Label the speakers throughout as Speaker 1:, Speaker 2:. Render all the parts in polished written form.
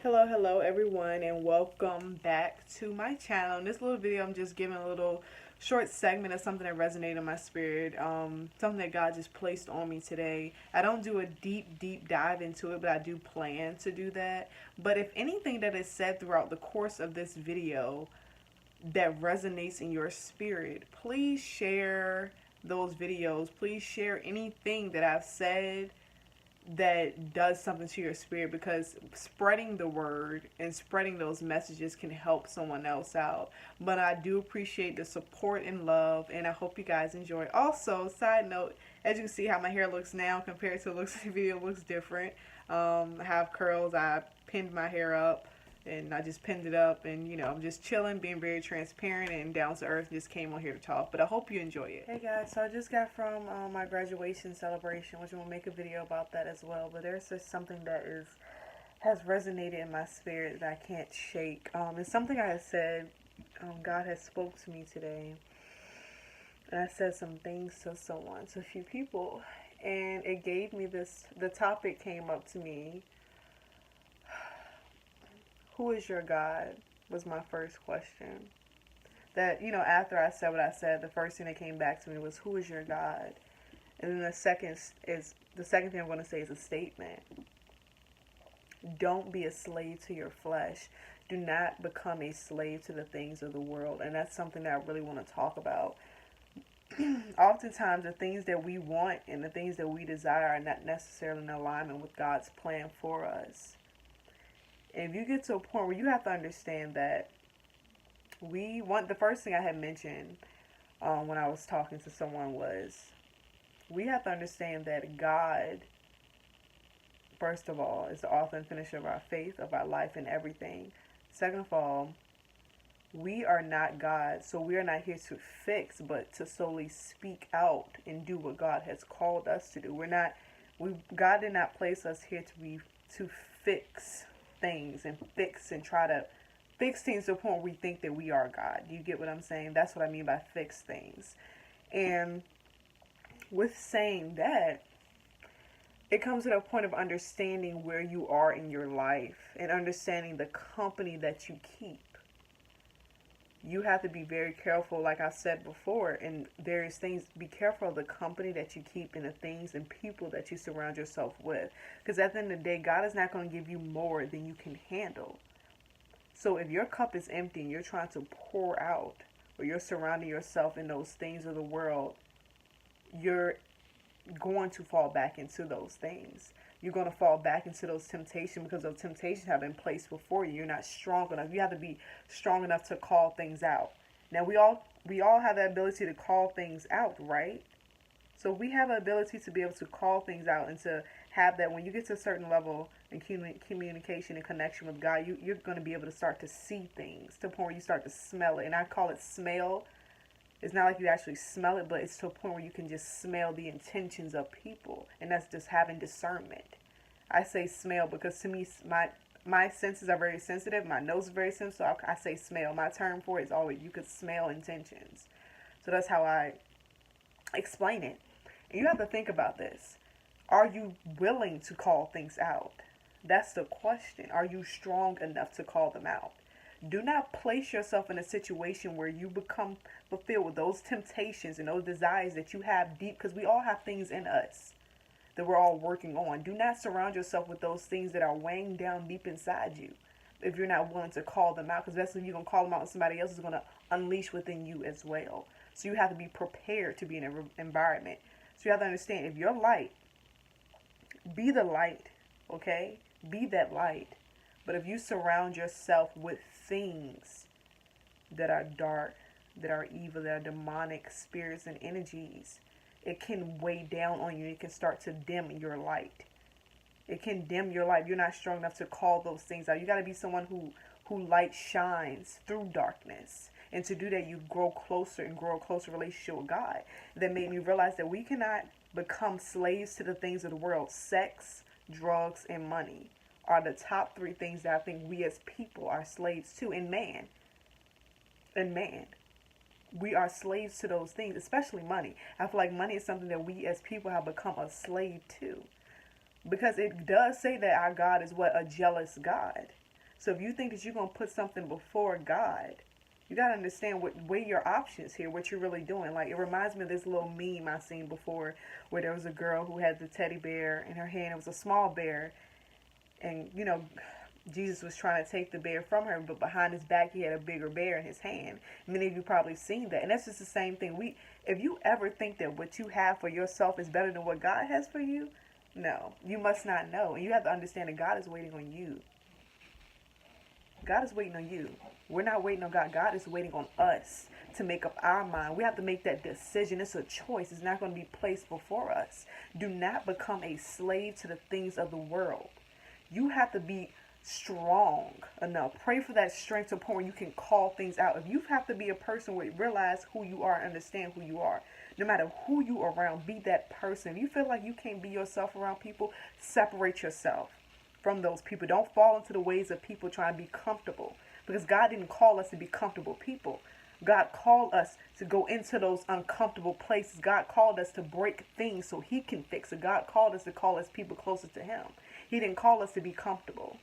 Speaker 1: Hello everyone, and welcome back to my channel. In this little video, I'm just giving a little short segment of something that resonated in my spirit, something that God just placed on me today. I don't do a deep dive into it, but I do plan to do that. But if anything that is said throughout the course of this video that resonates in your spirit, please share those videos. Please share anything that I've said that does something to your spirit, because spreading the word and spreading those messages can help someone else out. But I do appreciate the support and love, and I hope you guys enjoy. Also, side note, as you can see how my hair looks now compared to looks in the video, looks different. I have curls. I pinned my hair up, and I just pinned it up, and I'm just chilling, being very transparent and down to earth. Just came on here to talk, but I hope you enjoy it. Hey guys, so I just got from my graduation celebration, which I'm gonna make a video about that as well. But there's just something that has resonated in my spirit that I can't shake. It's something I had said. God has spoke to me today, and I said some things to someone, to a few people, and it gave me this. The topic came up to me. Who is your God? Was my first question. That, after I said what I said, the first thing that came back to me was, who is your God? And then the second thing I'm going to say is a statement. Don't be a slave to your flesh. Do not become a slave to the things of the world. And that's something that I really want to talk about. Oftentimes, the things that we want and the things that we desire are not necessarily in alignment with God's plan for us. And if you get to a point where you have to understand that the first thing I had mentioned when I was talking to someone was, we have to understand that God, first of all, is the author and finisher of our faith, of our life, and everything. Second of all, we are not God, so we are not here to fix, but to solely speak out and do what God has called us to do. God did not place us here to fix things and try to fix things to the point where we think that we are God. You get what I'm saying? That's what I mean by fix things. And with saying that, it comes to a point of understanding where you are in your life and understanding the company that you keep. You have to be very careful, like I said before, in various things. Be careful of the company that you keep and the things and people that you surround yourself with. Because at the end of the day, God is not going to give you more than you can handle. So if your cup is empty and you're trying to pour out, or you're surrounding yourself in those things of the world, you're going to fall back into those things. You're going to fall back into those temptations, because those temptations have been placed before you. You're not strong enough. You have to be strong enough to call things out. Now, we all have the ability to call things out, right? So we have the ability to be able to call things out and to have that. When you get to a certain level in communication and connection with God, you're going to be able to start to see things to the point where you start to smell it. And I call it smell. It's not like you actually smell it, but it's to a point where you can just smell the intentions of people. And that's just having discernment. I say smell because to me, my senses are very sensitive. My nose is very sensitive, so I say smell. My term for it is always, you could smell intentions. So that's how I explain it. And you have to think about this. Are you willing to call things out? That's the question. Are you strong enough to call them out? Do not place yourself in a situation where you become fulfilled with those temptations and those desires that you have deep, because we all have things in us that we're all working on. Do not surround yourself with those things that are weighing down deep inside you if you're not willing to call them out, because that's when you're going to call them out and somebody else is going to unleash within you as well. So you have to be prepared to be in an environment. So you have to understand, if you're light, be the light, okay? Be that light. But if you surround yourself with things that are dark, that are evil, that are demonic spirits and energies, it can weigh down on you. It can start to dim your light. It can dim your light. You're not strong enough to call those things out. You got to be someone who light shines through darkness. And to do that, you grow closer and grow a closer relationship with God. That made me realize that we cannot become slaves to the things of the world. Sex, drugs, and money are the top three things that I think we as people are slaves to. And man, we are slaves to those things, especially money. I feel like money is something that we as people have become a slave to. Because it does say that our God is what? A jealous God. So if you think that you're going to put something before God, you got to understand what weigh your options here, what you're really doing. Like, it reminds me of this little meme I seen before where there was a girl who had the teddy bear in her hand. It was a small bear. And, Jesus was trying to take the bear from her, but behind his back he had a bigger bear in his hand. Many of you probably seen that. And that's just the same thing. If you ever think that what you have for yourself is better than what God has for you, no, you must not know. And you have to understand that God is waiting on you. God is waiting on you. We're not waiting on God. God is waiting on us to make up our mind. We have to make that decision. It's a choice. It's not going to be placed before us. Do not become a slave to the things of the world. You have to be strong enough. Pray for that strength to a point where you can call things out. If you have to be a person where you realize who you are and understand who you are, no matter who you are around, be that person. If you feel like you can't be yourself around people, separate yourself from those people. Don't fall into the ways of people trying to be comfortable, because God didn't call us to be comfortable people. God called us to go into those uncomfortable places. God called us to break things so he can fix it. God called us to call us people closer to him. He didn't call us to be comfortable.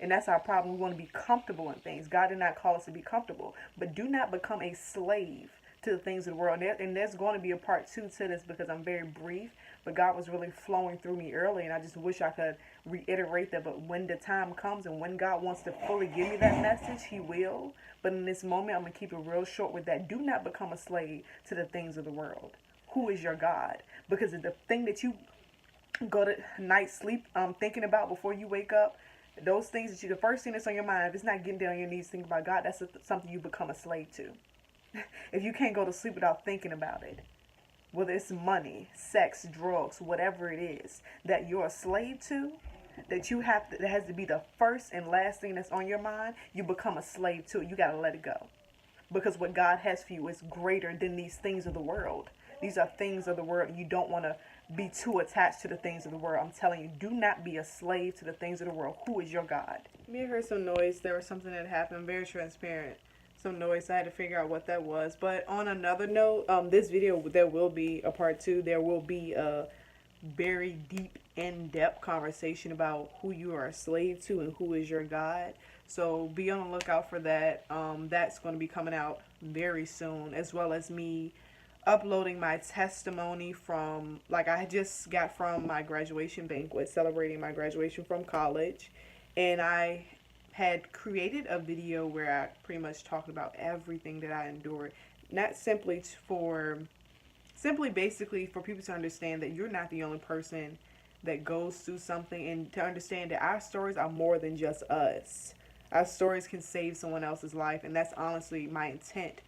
Speaker 1: And that's our problem. We want to be comfortable in things. God did not call us to be comfortable. But do not become a slave to the things of the world. And there's going to be a part 2 to this because I'm very brief. But God was really flowing through me early. And I just wish I could reiterate that. But when the time comes and when God wants to fully give me that message, he will. But in this moment, I'm going to keep it real short with that. Do not become a slave to the things of the world. Who is your God? Because the thing that you go to night sleep thinking about before you wake up, those things the first thing that's on your mind, if it's not getting down on your knees thinking about God, that's something you become a slave to. If you can't go to sleep without thinking about it, whether it's money, sex, drugs, whatever it is that you're a slave to, that has to be the first and last thing that's on your mind, you become a slave to it. You got to let it go. Because what God has for you is greater than these things of the world. These are things of the world. You don't want to be too attached to the things of the world. I'm telling you, do not be a slave to the things of the world. Who is your God? Me heard some noise. There was something that happened. Very transparent. Some noise. I had to figure out what that was. But on another note, this video, there will be a part 2. There will be a very deep, in-depth conversation about who you are a slave to and who is your God. So be on the lookout for that. That's going to be coming out very soon, as well as me uploading my testimony from, like, I just got from my graduation banquet, celebrating my graduation from college, and I had created a video where I pretty much talked about everything that I endured, not simply basically for people to understand that you're not the only person that goes through something, and to understand that our stories are more than just us. Our stories can save someone else's life, and that's honestly my intent,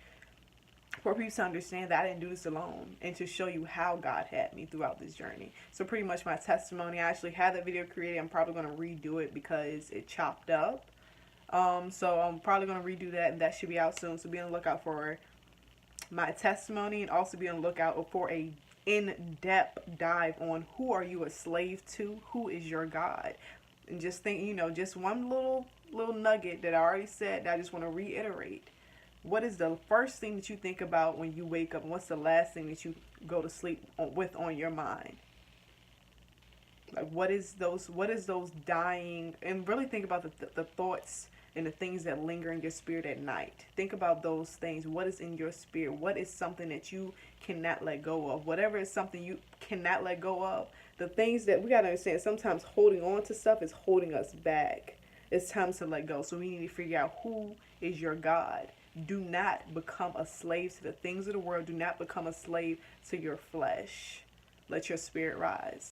Speaker 1: for people to understand that I didn't do this alone, and to show you how God had me throughout this journey. So pretty much my testimony, I actually had that video created. I'm probably going to redo it because it chopped up. So I'm probably going to redo that, and that should be out soon. So be on the lookout for my testimony, and also be on the lookout for a in-depth dive on who are you a slave to, who is your God. And just think, just one little nugget that I already said that I just want to reiterate. What is the first thing that you think about when you wake up? And what's the last thing that you go to sleep with on your mind? Like, what is those dying? And really think about the thoughts and the things that linger in your spirit at night. Think about those things. What is in your spirit? What is something that you cannot let go of? Whatever is something you cannot let go of. The things that we got to understand, sometimes holding on to stuff is holding us back. It's time to let go. So we need to figure out who is your God. Do not become a slave to the things of the world. Do not become a slave to your flesh. Let your spirit rise.